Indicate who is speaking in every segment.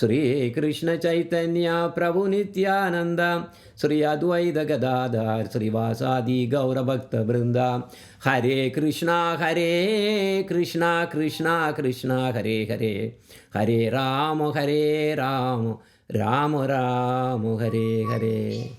Speaker 1: Sri Krishna Chaitanya Prabhu Nityananda Sri Advaita Gadadhar Srivasa Di Gaura Bhakta Vrinda Hare Krishna Krishna Krishna Hare Hare Hare Rama Rama Rama Hare Hare.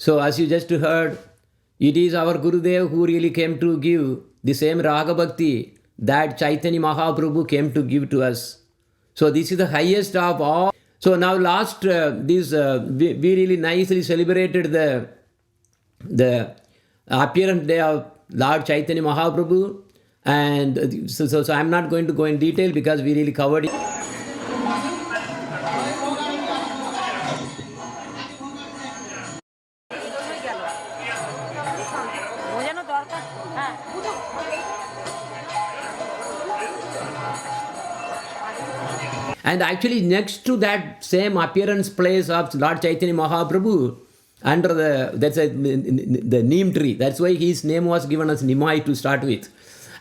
Speaker 1: So as you just heard, it is our Gurudev who really came to give the same Raga Bhakti that Chaitanya Mahaprabhu came to give to us. So this is the highest of all. So now last, we really nicely celebrated the appearance day of Lord Chaitanya Mahaprabhu. And so I'm not going to go in detail because we really covered it. And actually next to that same appearance place of Lord Chaitanya Mahaprabhu, under the neem tree, that's why his name was given as Nimai to start with.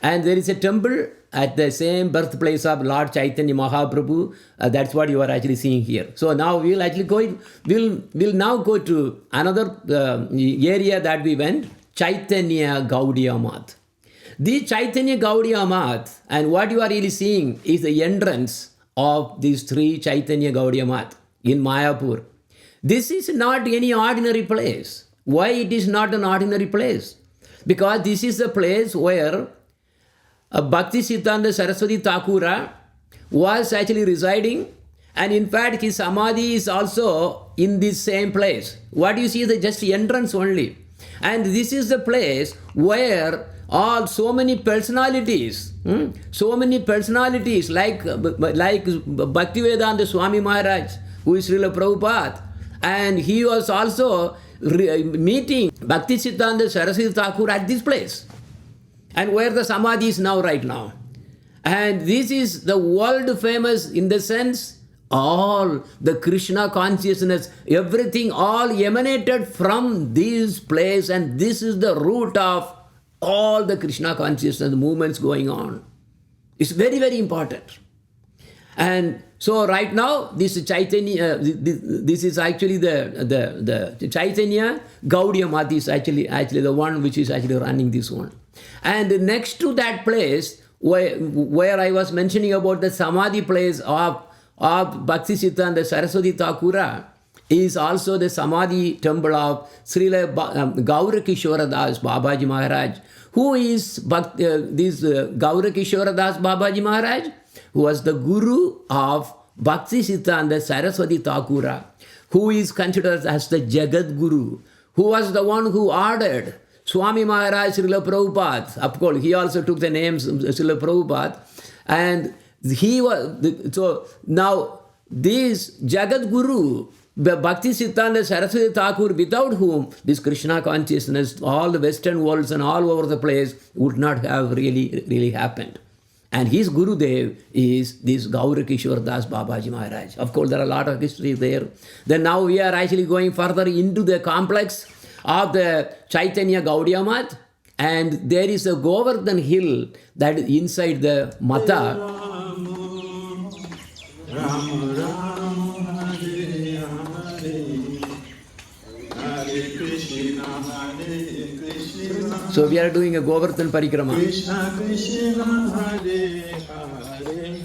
Speaker 1: And there is a temple at the same birthplace of Lord Chaitanya Mahaprabhu. That's what you are actually seeing here. So now we'll actually we'll now go to another area that we went, Chaitanya Gaudiya Math. The Chaitanya Gaudiya Math, and what you are really seeing is the entrance of these three Chaitanya Gaudiya Math in Mayapur. This is not any ordinary place. Why it is not an ordinary place? Because this is the place where Bhakti Siddhanta Saraswati Thakura was actually residing, and in fact his samadhi is also in this same place. What you see is just the entrance only. And this is the place where so many personalities like Bhaktivedanta Swami Maharaj, who is Srila Prabhupada, and he was also meeting Bhakti Siddhanta Saraswati Thakur at this place, and where the samadhi is now right now. And this is the world famous in the sense, all the Krishna consciousness, everything all emanated from this place, and this is the root of all the Krishna consciousness movements going on. It's very, very important. And so right now, this Chaitanya, this is actually the Chaitanya Gaudiya Math is actually the one which is actually running this one. And next to that place, where I was mentioning about the Samadhi place of Bhakti Siddhanta Saraswati Thakura, is also the Samadhi temple of Srila Gaurakishora Das Babaji Maharaj. Who is this Gaurakishora Das Babaji Maharaj? Who was the guru of Bhakti Siddhanta Saraswati Thakura, who is considered as the Jagat Guru, who was the one who ordered Swami Maharaj Srila Prabhupada. Of course, he also took the name Srila Prabhupada. And he was, so now this Jagat Guru Bhakti Siddhanta Saraswati Thakur, without whom this Krishna consciousness, all the Western worlds and all over the place would not have really happened. And his Gurudev is this Gaura Kishore Das Babaji Maharaj. Of course, there are a lot of history there. Then now we are actually going further into the complex of the Chaitanya Gaudiya Math. And there is a Govardhan hill that is inside the Mata. So we are doing a Govardhan Parikrama.
Speaker 2: Krishna Krishna Hare Hare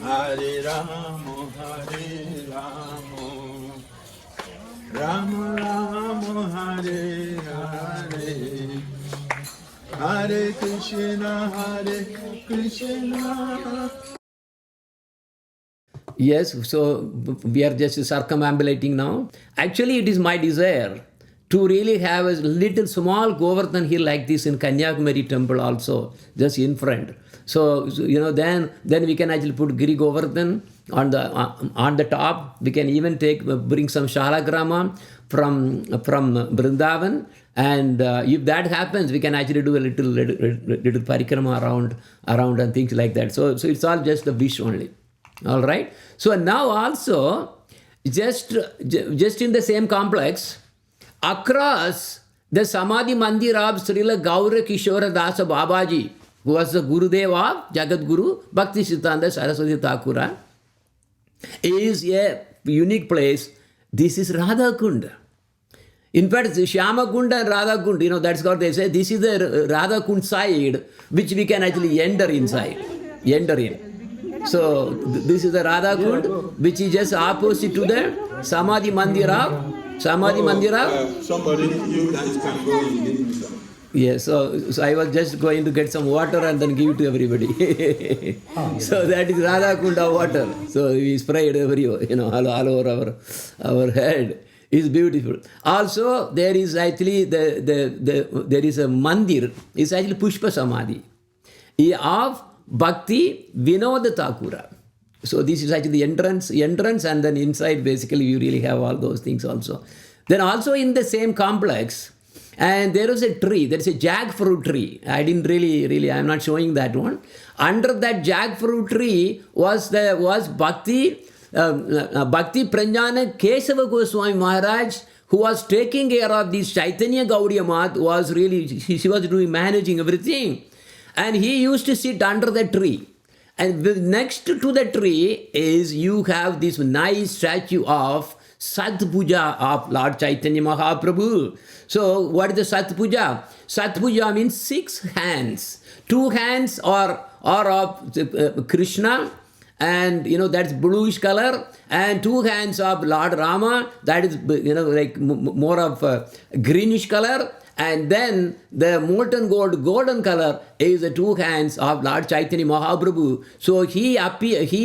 Speaker 2: Hare Rama Hare Rama Rama Rama Hare Hare Hare Krishna
Speaker 1: Yes, so we are just circumambulating now. Actually, it is my desire to really have a little small Govardhan hill like this in Kanyakumari temple also, just in front. So then we can actually put Giri Govardhan on the top. We can even bring some Shalagrama from Vrindavan, and if that happens, we can actually do a little parikrama around and things like that. So it's all just a wish only. All right. So now also, just in the same complex, across the Samadhi Mandir of Srila Gaura Kishora Dasa Babaji, who was the Gurudev of Jagat Guru Bhakti Siddhanta Saraswati Thakura, is a unique place. This is Radha Kund. In fact, Shyama Kund and Radha Kund, that's what they say. This is the Radha Kund side, which we can actually enter in. So this is the Radha Kund, which is just opposite to the Samadhi Mandira. Somebody,
Speaker 2: you guys can go in.
Speaker 1: Yes, so I was just going to get some water and then give it to everybody. So that is Radha Kunda water. So we sprayed everywhere, all over our head. It's beautiful. Also, there is actually there is a mandir. It's actually Pushpa Samadhi of Bhakti Vinod Thakura. So this is actually the entrance, and then inside basically you really have all those things also. Then also in the same complex, and there is a tree, there is a jackfruit tree. I didn't really, I'm not showing that one. Under that jackfruit tree was Bhakti Pranjana Kesava Goswami Maharaj, who was taking care of this Chaitanya Gaudiya Math, she was doing managing everything. And he used to sit under the tree. And next to the tree is you have this nice statue of Sat Puja of Lord Chaitanya Mahaprabhu. So what is the Sat Puja? Sat Puja means 6 hands. 2 hands are of Krishna, and that's bluish color, and 2 hands of Lord Rama, that is like more of greenish color. And then the molten golden color is the 2 hands of Lord Chaitanya Mahaprabhu. So he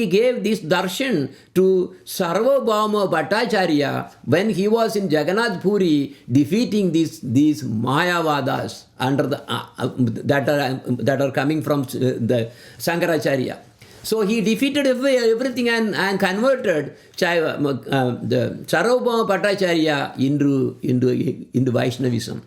Speaker 1: gave this darshan to Sarvabhauma Bhattacharya when he was in Jagannath Puri defeating these Mayavadas under that are coming from the Shankaracharya. So he defeated everything and converted the Sarvabhauma Bhattacharya into Vaishnavism.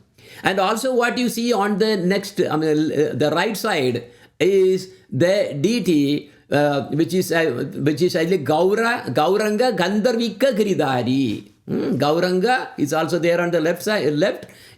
Speaker 1: And also what you see on the next, the right side is the deity, which is like Gauranga Gandharvika Giridhari. Gauranga is also there on the left side.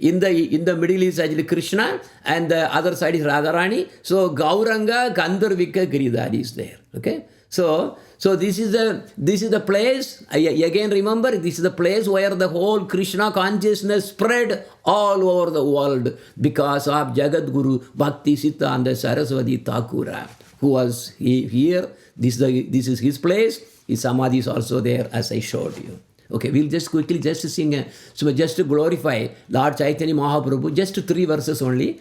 Speaker 1: In the middle is actually Krishna, and the other side is Radharani. So Gauranga Gandharvika Giridhari is there. Okay. So this is the place, again remember, this is the place where the whole Krishna consciousness spread all over the world because of Jagat Guru Bhakti Siddhanta Saraswati Thakura, who was here. This is his place. His samadhi is also there, as I showed you. Okay, we'll just quickly sing, so just to glorify Lord Chaitanya Mahaprabhu, just 3 verses only.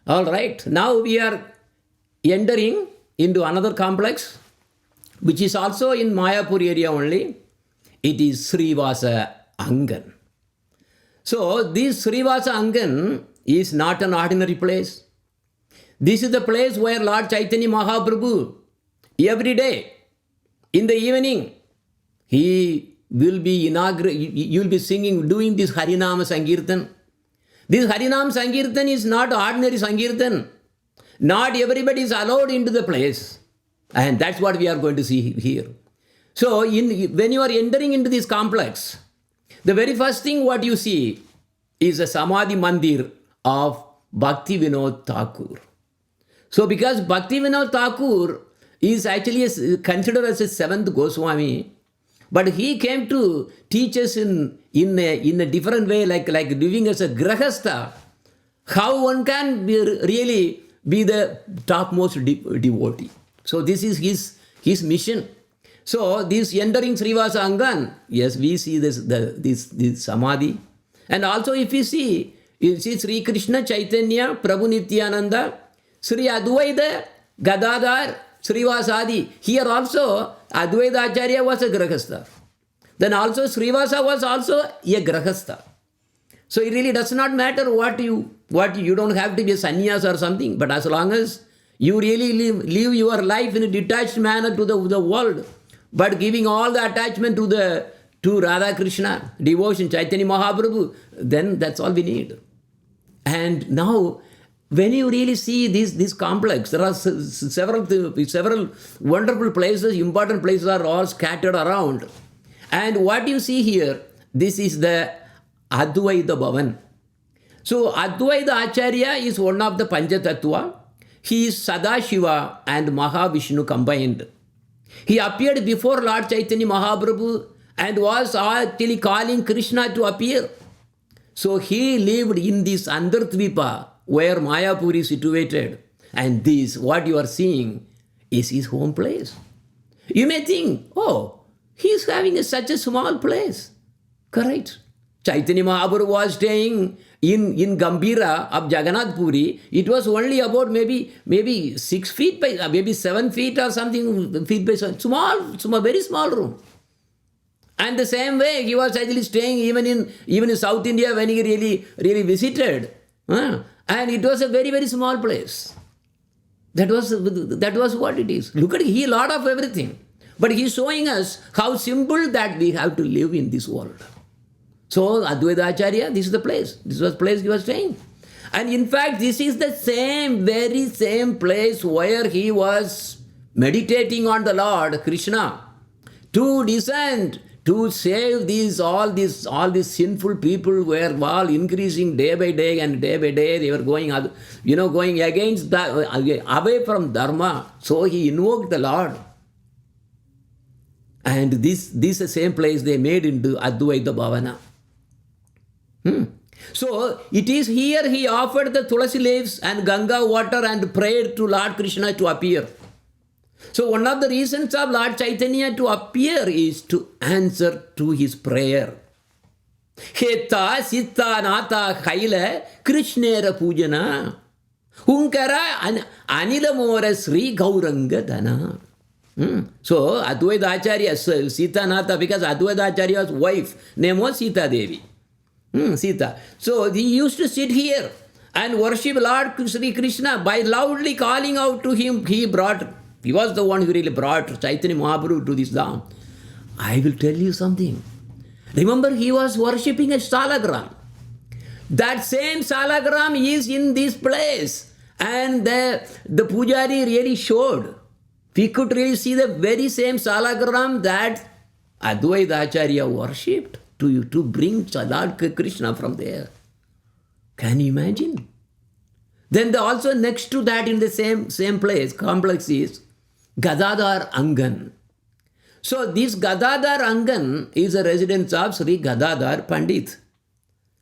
Speaker 1: All right, now we are entering into another complex, which is also in Mayapur area only. It is Srivasa Angan. So this Srivasa Angan is not an ordinary place. This is the place where Lord Chaitanya Mahaprabhu, every day, in the evening, he will be you will be singing, doing this Harinama Sankirtan. This Harinam Sankirtan is not ordinary Sankirtan. Not everybody is allowed into the place. And that's what we are going to see here. So when you are entering into this complex, the very first thing what you see is a Samadhi Mandir of Bhakti Vinod Thakur. So because Bhakti Vinod Thakur is actually considered as a seventh Goswami, but he came to teach us in a different way, like living as a grahastha, how one can really be the topmost devotee. So this is his mission. So this entering Srivasa Angan, yes, we see this Samadhi. And also if you see Sri Krishna Chaitanya, Prabhu Nityananda, Sri Advaita, Gadadhar, Srivasadi. Here also Advaita Acharya was a grahastha. Then also Srivasa was also a grahastha. So it really does not matter what you don't have to be a sannyas or something, but as long as you really live your life in a detached manner to the world, but giving all the attachment to Radha Krishna, devotion, Chaitanya Mahaprabhu, then that's all we need. And now, when you really see this complex, there are several wonderful places, important places are all scattered around. And what you see here, this is the Advaita Bhavan. So Advaita Acharya is one of the Panchatattva. He is Sadashiva and Mahavishnu combined. He appeared before Lord Chaitanya Mahaprabhu and was actually calling Krishna to appear. So he lived in this Navadvipa where Mayapur is situated. And this, what you are seeing, is his home place. You may think, oh, he is having such a small place. Correct. Chaitanya Mahaprabhu was staying in Gambhira of Jagannath Puri. It was only about maybe 6 feet by, maybe 7 feet or something, feet by small, very small room. And the same way he was actually staying even in South India when he really visited. And it was a very, very small place. That was what it is. Look at it, he lot of everything. But he is showing us how simple that we have to live in this world. So Advaita Acharya, this is the place. This was the place he was staying. And in fact, this is the very same place where he was meditating on the Lord Krishna to descend, to save all these sinful people were all increasing day by day, and day by day they were going against away from Dharma. So he invoked the Lord. And this is the same place they made into Advaita Bhavana. So it is here he offered the tulasi leaves and Ganga water and prayed to Lord Krishna to appear. So one of the reasons of Lord Chaitanya to appear is to answer to his prayer. Heta Sita Nata Kaila Krishnera Pujana Hunkara Anilamora Sri Gauranga Dana. So Advaita Acharya, Sita Nata, because Advaita Acharya's wife name was Sita Devi. Sita. So he used to sit here and worship Lord Sri Krishna by loudly calling out to him. He was the one who really brought Chaitanya Mahaprabhu to this dham. I will tell you something. Remember, he was worshipping a salagram. That same salagram is in this place. And the pujari really showed. We could really see the very same salagram that Advaita Acharya worshipped to bring Lord Krishna from there. Can you imagine? Then also next to that in the same place, complex is Gadadhar Angan. So this Gadadhar Angan is a residence of Sri Gadadhar Pandit.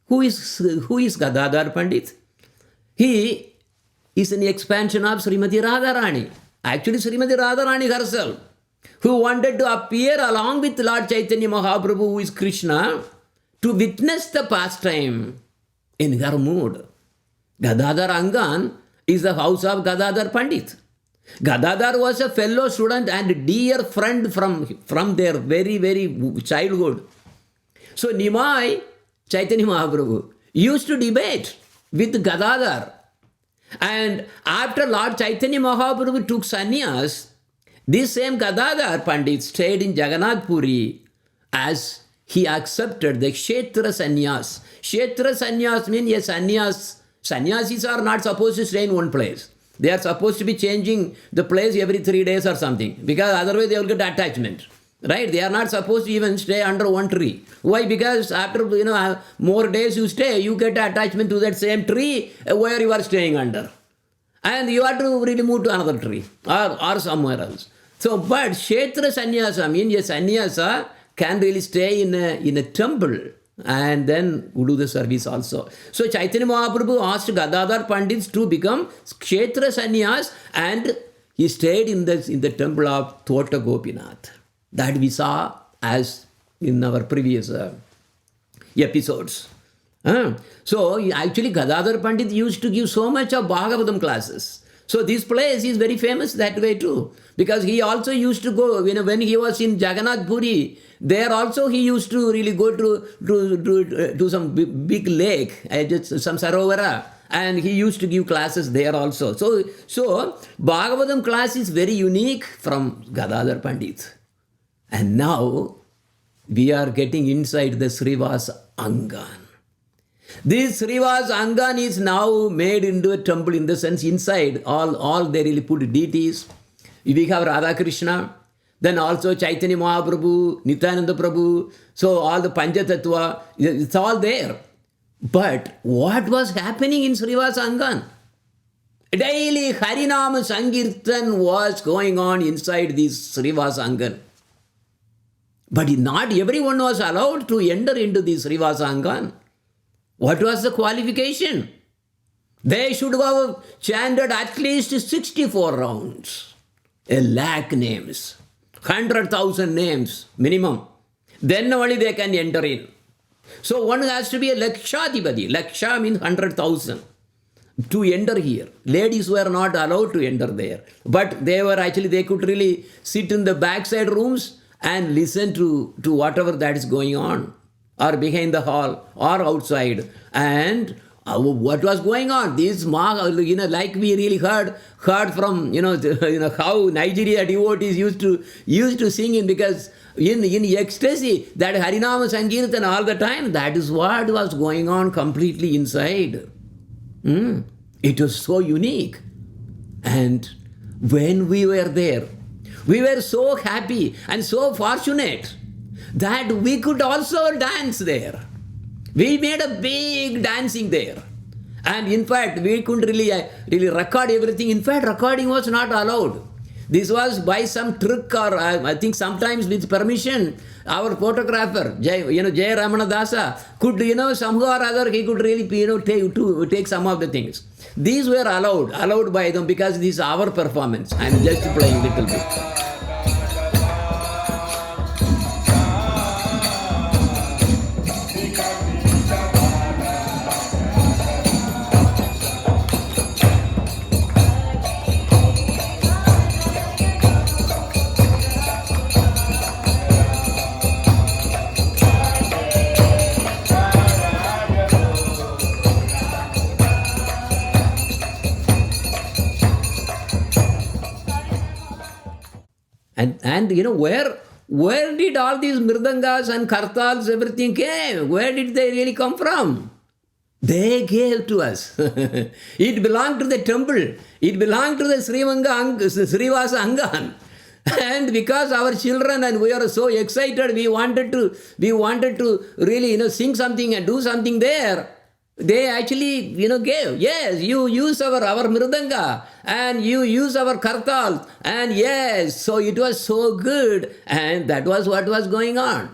Speaker 1: Who is Gadadhar Pandit? He is an expansion of Srimati Radharani. Actually Srimati Radharani herself, who wanted to appear along with Lord Chaitanya Mahaprabhu, who is Krishna, to witness the pastime in her mood. Gadadhar Angan is the house of Gadadhar Pandit. Gadadhar was a fellow student and dear friend from their very, very childhood. So Nimai, Chaitanya Mahaprabhu, used to debate with Gadadhar. And after Lord Chaitanya Mahaprabhu took sannyas, this same Gadadhar Pandit stayed in Jagannath Puri as he accepted the Kshetra sannyas. Kshetra sannyas means a sannyas. Sannyasis are not supposed to stay in one place. They are supposed to be changing the place every 3 days or something, because otherwise they will get attachment. Right? They are not supposed to even stay under one tree. Why? Because after more days you stay, you get attachment to that same tree where you are staying under. And you have to really move to another tree or somewhere else. So, but Kshetra sannyasa means a sannyasa can really stay in a temple and then do the service also. So Chaitanya Mahaprabhu asked Gadadhar Pandits to become Kshetra sannyas, and he stayed in the temple of Tota Gopinath. That we saw as in our previous episodes. So actually Gadadhar Pandit used to give so much of Bhagavatam classes. So this place is very famous that way too. Because he also used to go, when he was in Jagannath Puri, there also he used to really go to some big lake, just some Sarovara, and he used to give classes there also. So Bhagavatam class is very unique from Gadadhar Pandit. And now we are getting inside the Srivasa Angan. This Srivasa Angan is now made into a temple, in the sense inside all they really put deities. We have Radha Krishna, then also Chaitanya Mahaprabhu, Nityananda Prabhu, so all the Panchatattva, it's all there. But what was happening in Srivasa Angan? Daily Harinama Sankirtan was going on inside this Srivasa Angan. But not everyone was allowed to enter into this Srivasa Angan. What was the qualification? They should have chanted at least 64 rounds, 1,00,000 names, 100,000 names minimum. Then only they can enter in. So one has to be a Lakshadipati. Laksha means 100,000 to enter here. Ladies were not allowed to enter there. But they could really sit in the backside rooms and listen to whatever that is going on, or behind the hall, or outside. And what was going on? This, like we really heard from, how Nigeria devotees used to sing in, because in ecstasy, that Harinama Sankirtan all the time, that is what was going on completely inside. It was so unique. And when we were there, we were so happy and so fortunate that we could also dance there. We made a big dancing there. And in fact, we couldn't really record everything. In fact, recording was not allowed. This was by some trick, or I think sometimes with permission, our photographer, Jay Ramana Dasa, could, somehow or other, he could really, take some of the things. These were allowed by them, because this is our performance. I am just playing a little bit. And where did all these mridangas and kartals, everything came? Where did they really come from? They gave to us. It belonged to the temple. It belonged to the Srivasa Angan. And because our children and we are so excited, we wanted to really sing something and do something there. They actually gave. Yes, you use our mridanga and you use our kartal, and yes, so it was so good, and that was what was going on.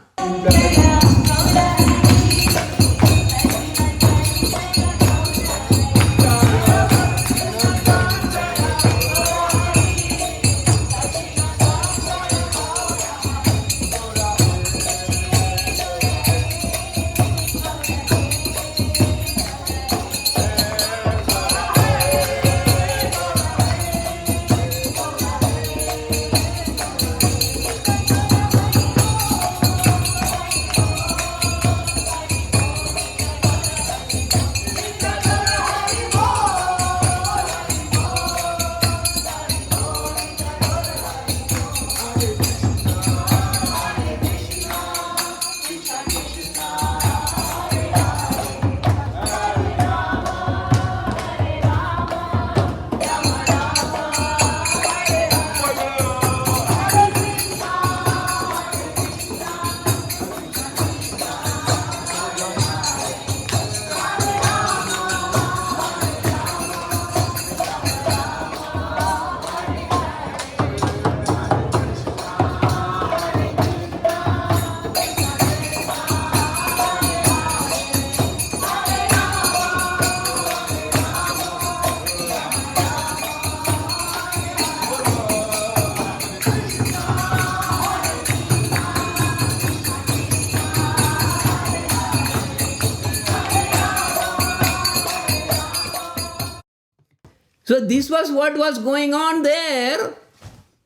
Speaker 1: So this was what was going on there.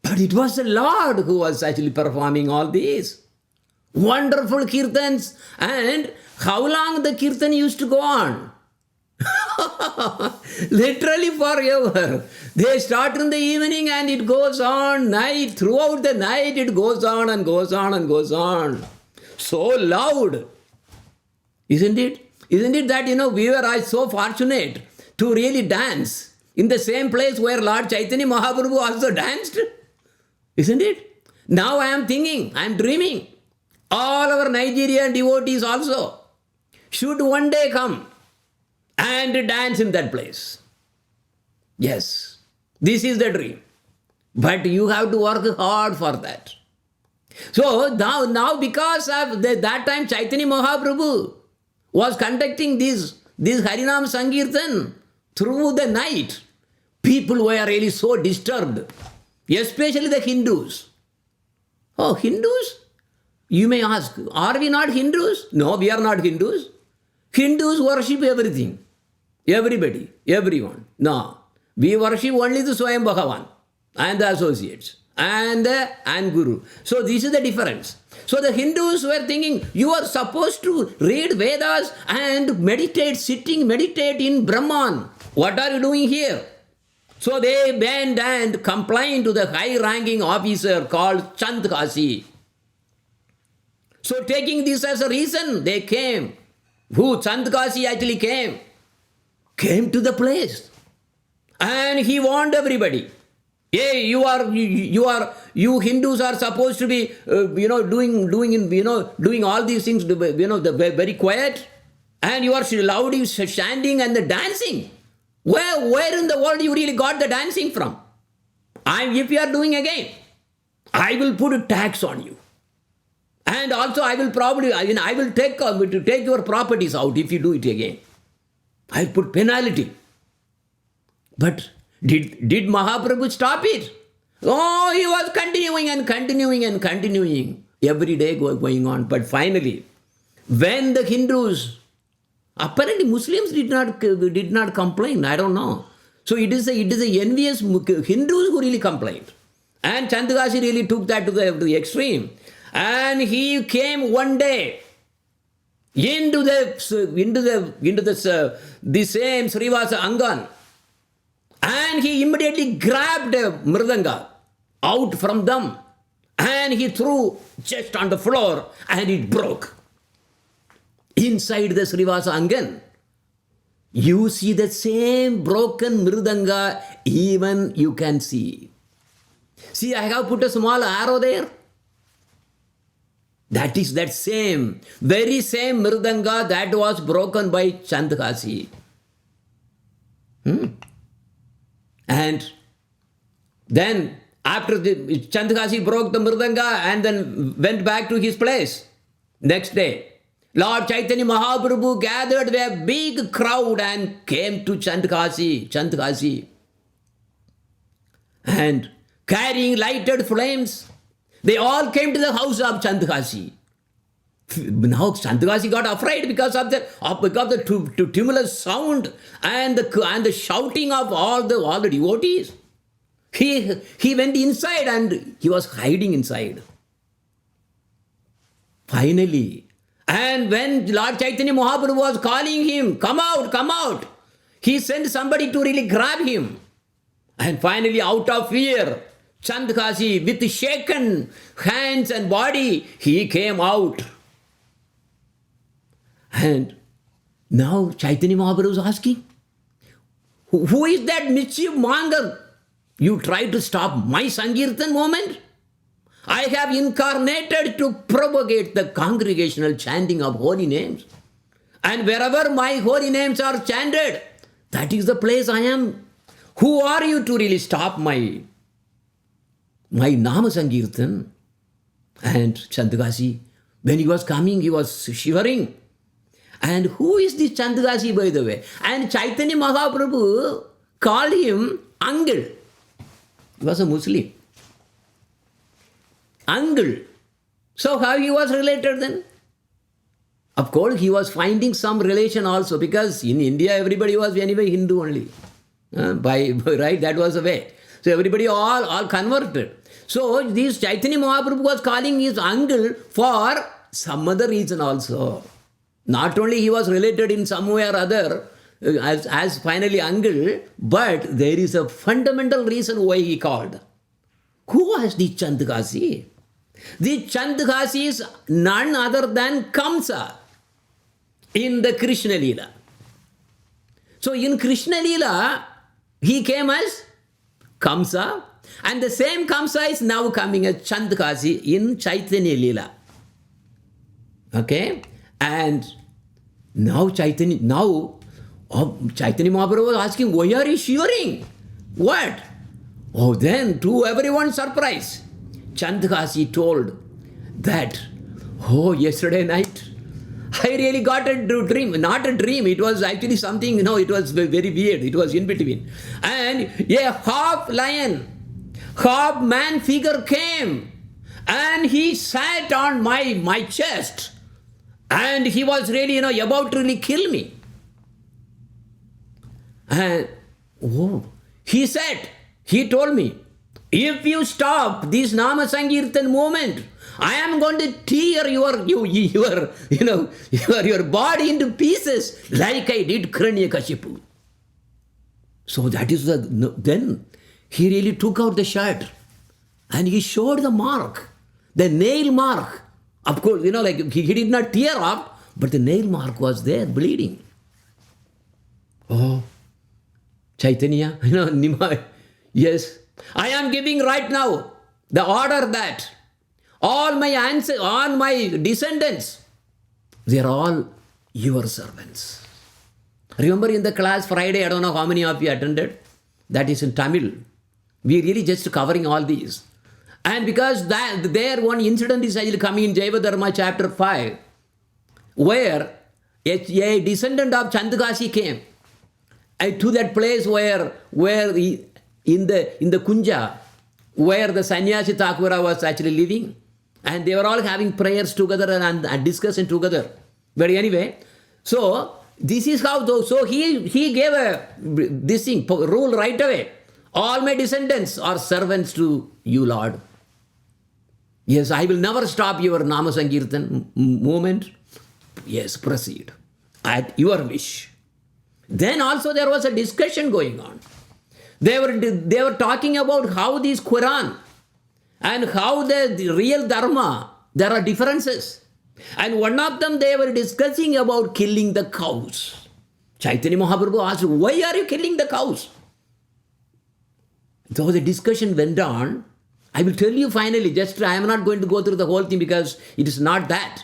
Speaker 1: But it was the Lord who was actually performing all these wonderful kirtans. And how long the kirtan used to go on? Literally forever. They start in the evening and it goes on night. Throughout the night it goes on and goes on and goes on. So loud. Isn't it? Isn't it that, we were so fortunate to really dance in the same place where Lord Chaitanya Mahaprabhu also danced? Isn't it? Now I am thinking, I am dreaming. All our Nigerian devotees also should one day come and dance in that place. Yes, this is the dream. But you have to work hard for that. So now because of that time Chaitanya Mahaprabhu was conducting this Harinam Sankirtan through the night, people were really so disturbed, especially the Hindus. Oh, Hindus? You may ask, are we not Hindus? No, we are not Hindus. Hindus worship everything. Everybody, everyone. No, we worship only the Swayam Bhagavan and the associates and Guru. So this is the difference. So the Hindus were thinking, you are supposed to read Vedas and meditate in Brahman. What are you doing here? So they went and complained to the high-ranking officer called Chandkasi. So taking this as a reason, they came. Chandkasi actually came to the place. And he warned everybody. Hey, you Hindus are supposed to be, doing all these things, very quiet. And you are loudly chanting and dancing. Where in the world you really got the dancing from? If you are doing again, I will put a tax on you. And also I will take your properties out if you do it again. I put penalty. But did Mahaprabhu stop it? Oh, he was continuing and continuing and continuing. Every day going on. But finally, when the Hindus, apparently Muslims did not complain. I don't know. So it is a envious Hindus who really complained. And Chandkasi really took that to the extreme. And he came one day into the same Srivasa Angan. And he immediately grabbed a mridanga out from them and he threw just on the floor and it broke. Inside the Srivasa Angan, you see the same broken mridanga, even you can see. See, I have put a small arrow there. That is that very same mridanga that was broken by Chandkasi. And then after Chandkasi broke the mridanga and then went back to his place. Next day, Lord Chaitanya Mahaprabhu gathered a big crowd and came to Chandkasi. And carrying lighted flames, they all came to the house of Chandkasi. Now Chandkasi got afraid because of the tumultuous sound and the shouting of all the devotees. He went inside and he was hiding inside. Finally, and when Lord Chaitanya Mahaprabhu was calling him, come out, he sent somebody to really grab him. And finally, out of fear, Chandkasi, with shaken hands and body, he came out. And now Chaitanya Mahaprabhu is asking, who is that mischief monger? You try to stop my Sankirtan moment? I have incarnated to propagate the congregational chanting of holy names. And wherever my holy names are chanted, that is the place I am. Who are you to really stop my Nama Sankirtan? And Chandkasi, when he was coming, he was shivering. And who is this Chandkasi, by the way? And Chaitanya Mahaprabhu called him Angan. He was a Muslim. Angan. So how he was related then? Of course, he was finding some relation also because in India everybody was anyway Hindu only. Right? That was the way. So everybody all converted. So this Chaitanya Mahaprabhu was calling his uncle for some other reason also. Not only he was related in some way or other as finally uncle, but there is a fundamental reason why he called. Who was the Chandagasi? The Chandagasi is none other than Kamsa in the Krishna Leela. So in Krishna Leela, he came as Kamsa, and the same Kamsa is now coming as Chandagasi in Chaitanya Leela. Okay? And now Chaitanya Mahaprabhu was asking, why are you shivering? What? Oh, then to everyone's surprise, Chandagasi told that, yesterday night, I really got a dream. Not a dream, it was actually something, it was very weird. It was in between. And a half lion, half man figure came and he sat on my chest and he was really, about to really kill me. And he told me, if you stop this Nama Sankirtan movement, I am going to tear your body into pieces like I did Hiranyakashipu. So that is then he really took out the shirt and he showed the mark, the nail mark. Of course, he did not tear off, but the nail mark was there, bleeding. Oh, Chaitanya, Nimai, yes, I am giving right now the order that all my descendants, they are all your servants. Remember in the class Friday, I don't know how many of you attended, that is in Tamil. We really just covering all these. And because there one incident is actually coming in Jaiva Dharma chapter 5, where a descendant of Chandagasi came to that place where in the Kunja, where the Sannyasi Thakura was actually living, and they were all having prayers together and discussing together. But anyway, so this is how, so he gave this rule right away. All my descendants are servants to you, Lord. Yes, I will never stop your Nama Sankirtan movement. Yes, proceed at your wish. Then also there was a discussion going on. They were talking about how this Quran and how the real Dharma, there are differences. And one of them, they were discussing about killing the cows. Chaitanya Mahaprabhu asked, why are you killing the cows? So the discussion went on. I will tell you finally, I am not going to go through the whole thing because it is not that.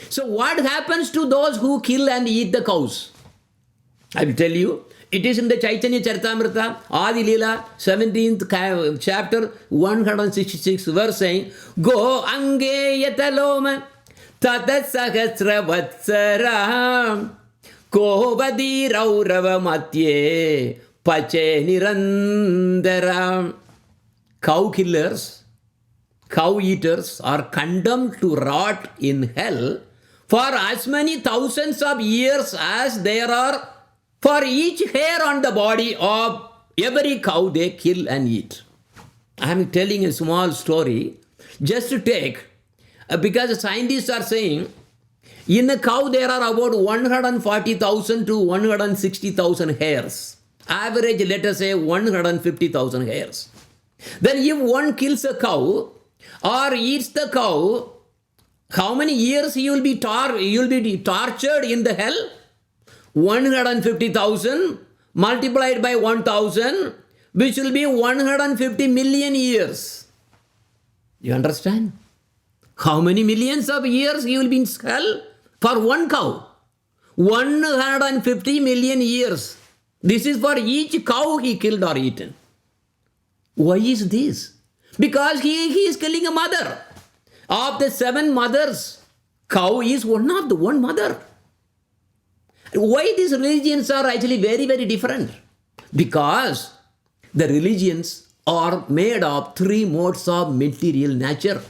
Speaker 1: So what happens to those who kill and eat the cows? I will tell you. It is in the Chaitanya Charitamrita, Adi Leela, 17th chapter, 166 verse saying, Go ange yataloma tata sahasra vatsara kovadi raurava matye pache nirandara. Cow killers, cow eaters are condemned to rot in hell for as many thousands of years as there are for each hair on the body of every cow they kill and eat. I am telling a small story just to take, because the scientists are saying, in a cow there are about 140,000 to 160,000 hairs. Average, let us say 150,000 hairs. Then if one kills a cow or eats the cow, how many years you will be tortured in the hell? 150,000 multiplied by 1,000, which will be 150 million years. You understand? How many millions of years you will be in hell for one cow? 150 million years. This is for each cow he killed or eaten. Why is this? Because he is killing a mother. Of the 7 mothers, cow is one mother. Why these religions are actually very, very different? Because the religions are made of 3 modes of material nature.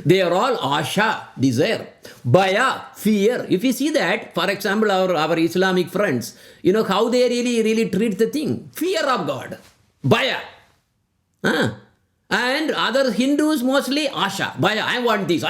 Speaker 1: They are all asha, desire. Baya, fear. If you see that, for example, our Islamic friends, you know how they really treat the thing. Fear of God. Baya. And other Hindus mostly asha. Baya, I want this,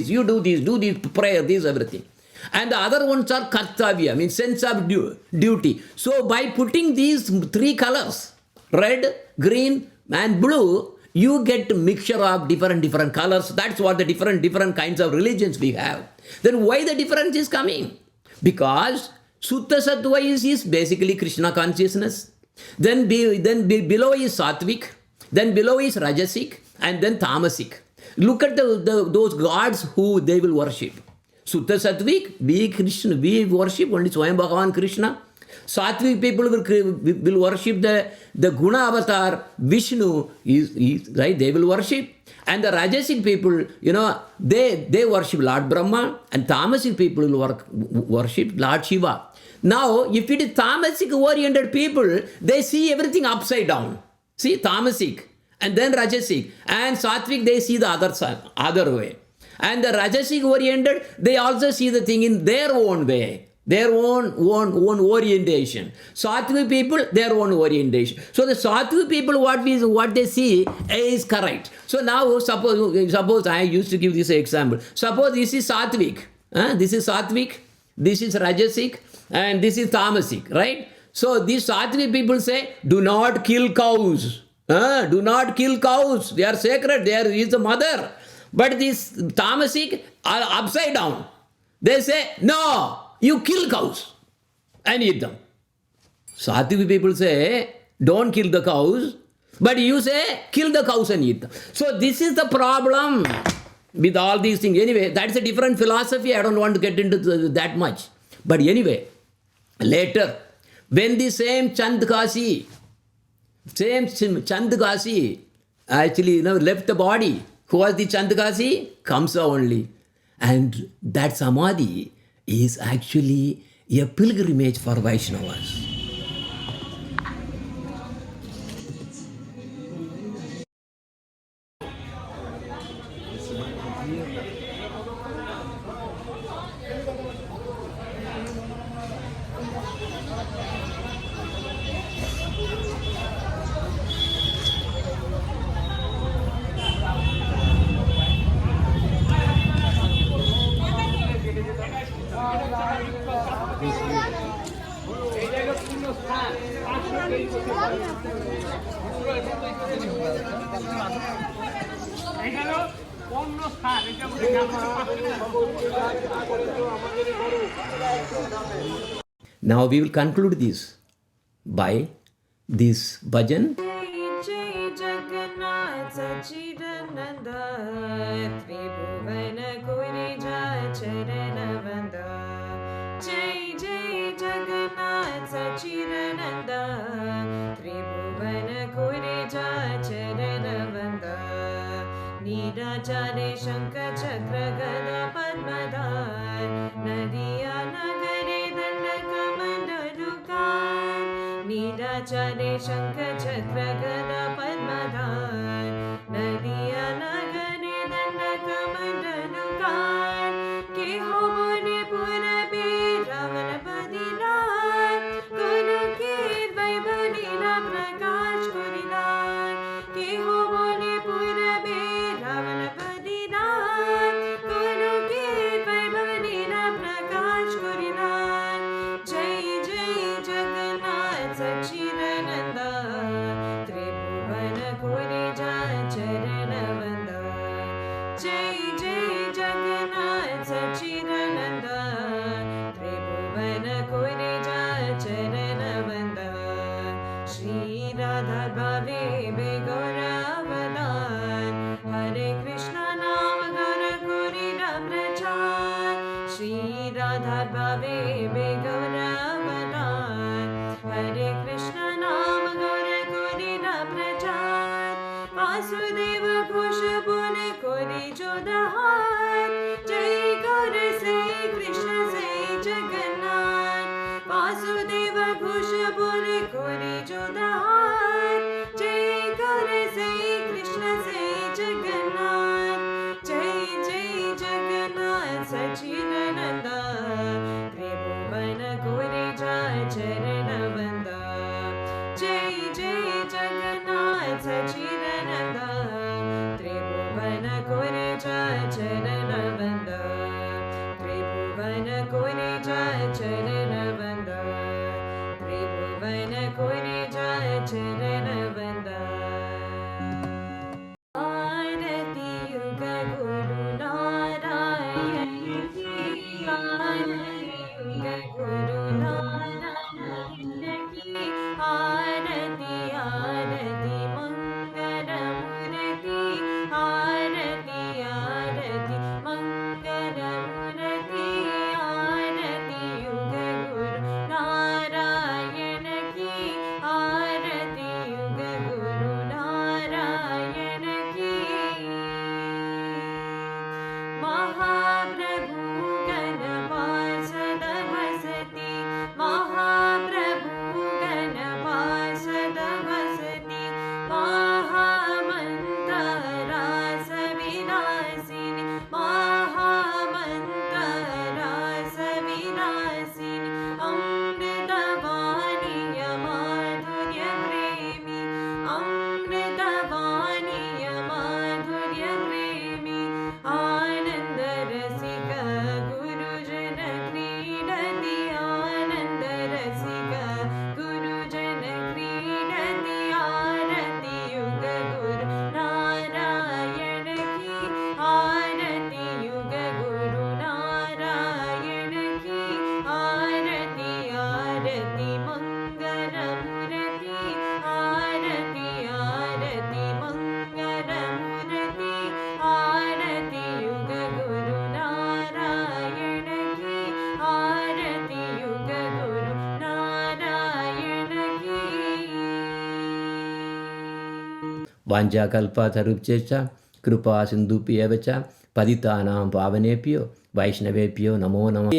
Speaker 1: you do this, prayer, this, everything. And the other ones are kartavya, means sense of duty. So by putting these three colors, red, green and blue, you get mixture of different colors. That's what the different kinds of religions we have. Then why the difference is coming? Because Sutta Sattva is basically Krishna consciousness. Then below is Sattvic. Then below is Rajasic. And then Tamasic. Look at those gods who they will worship. Sutta Sattvic, we worship only Swayam Bhagavan Krishna. Sattvic people will worship the Guna avatar, Vishnu, right? They will worship. And the Rajasic people, you know, they worship Lord Brahma, and Tamasic people will worship Lord Shiva. Now, if it is Tamasic oriented people, they see everything upside down. See, Tamasic, and then Rajasic, and Sattvic, they see the other way. And the Rajasic oriented, they also see the thing in their own way, their own orientation. Sattvic people, their own orientation. So the Sattvic people, what they see is correct. So now suppose I used to give this example. Suppose this is Sattvic, this is Sattvic, this is Rajasic, and this is Tamasic, right? So these Sattvic people say, do not kill cows. Do not kill cows. They are sacred. There is the mother. But these Tamasic are upside down. They say, no, you kill cows and eat them. Sattvic people say, don't kill the cows. But you say, kill the cows and eat them. So this is the problem with all these things. Anyway, that's a different philosophy. I don't want to get into that much. But anyway, later, when the same Chandkasi actually, left the body, who was the Chandkasi? Kamsa only. And that Samadhi is actually a pilgrimage for Vaishnavas. Now we will conclude this by this bhajan.
Speaker 3: Jai Jagannath Sachidananda Tribhuvana Kurija Charana Vanda. Jai Jagannath Sachidananda Tribhuvana Kurija Charana Vanda. Nidachare Shankar Chakra Gada Padmadhar Nadiya Nagare Danda Kamandalukan. Nidachare Shankar Chakra Gada Padmadhar Nadiya Nagare Danda Kamandalukan. Ke ho Bune Purabe Ravana Padinar Guru Ke Vaibhalina Prakash Kurinar. Ke ho Bune Purabe Ravana Padinar Guru Ke Vaibhalina Prakash Kurinar. Jai Jagannath Sachidananda Tribhuvana Kurija Charana Vanda. Jai Jagannath Sachidananda Tribhuvana Kurija Charana Vanda. Shri Radha Bhave Begora Avadan Hare Krishna Nam Gara Kurira Prachar. Shri Radha Bhave Begora Avadan Hare Krishna Nam Gara Kurira Prachar. Vasudeva Kusha Bole Kori Jodahar. Jai Gaur Say Krishna Say Jagannath. Vasudeva Kusha Bole Kori Jodahar. Jai Gaur Say Krishna Say Jagannath. Jai चरणवन्द त्रिभुवन कोने चरणवन्द त्रिभुवन कोने चरणवन्द आरती युग गुरु नारायण की आरती युग गुरु नारायण की आरती आरती मंगल मूर्ति आरती आरती मंगल मूर्ति आरती युग गुरु नारायण की आरती युग गुरु नारायण की महाप्रभु गणपासद वसति महाप्रभु गणपासद वसति महामन्त्र रास विलासिनि महामन्त्र रास विलासिनि अमृतवाणीय माधुर्य प्रेमी अमृतवाणीय माधुर्य प्रेमी आनन्द रसिक गुरुजन क्रीडति आनन्द रसिक गुरुजन क्रीडति आरती युग गुरु नारायण की आरती युग गुरु नारायण की आरती आरती मंगल मूर्ति आरती आरती मंगल मूर्ति आरती युग गुरु नारायण की आरती युग गुरु नारायण की
Speaker 1: वाञ्छाकल्पतरुभ्यश्च कृपा सिन्धुभ्येव च पतितानां पावनेभ्यो वैष्णवेभ्यो नमो नमः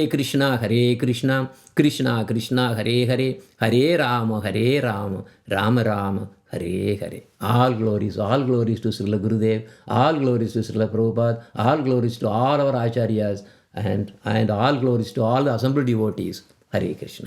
Speaker 1: हरे Krishna Krishna Krishna Hare Hare Hare Ram Ram Ram Hare Hare all glories to Srila Gurudev, all glories to Srila Prabhupada, all glories to all our acharyas, and all glories to all the assembled devotees. Hare Krishna.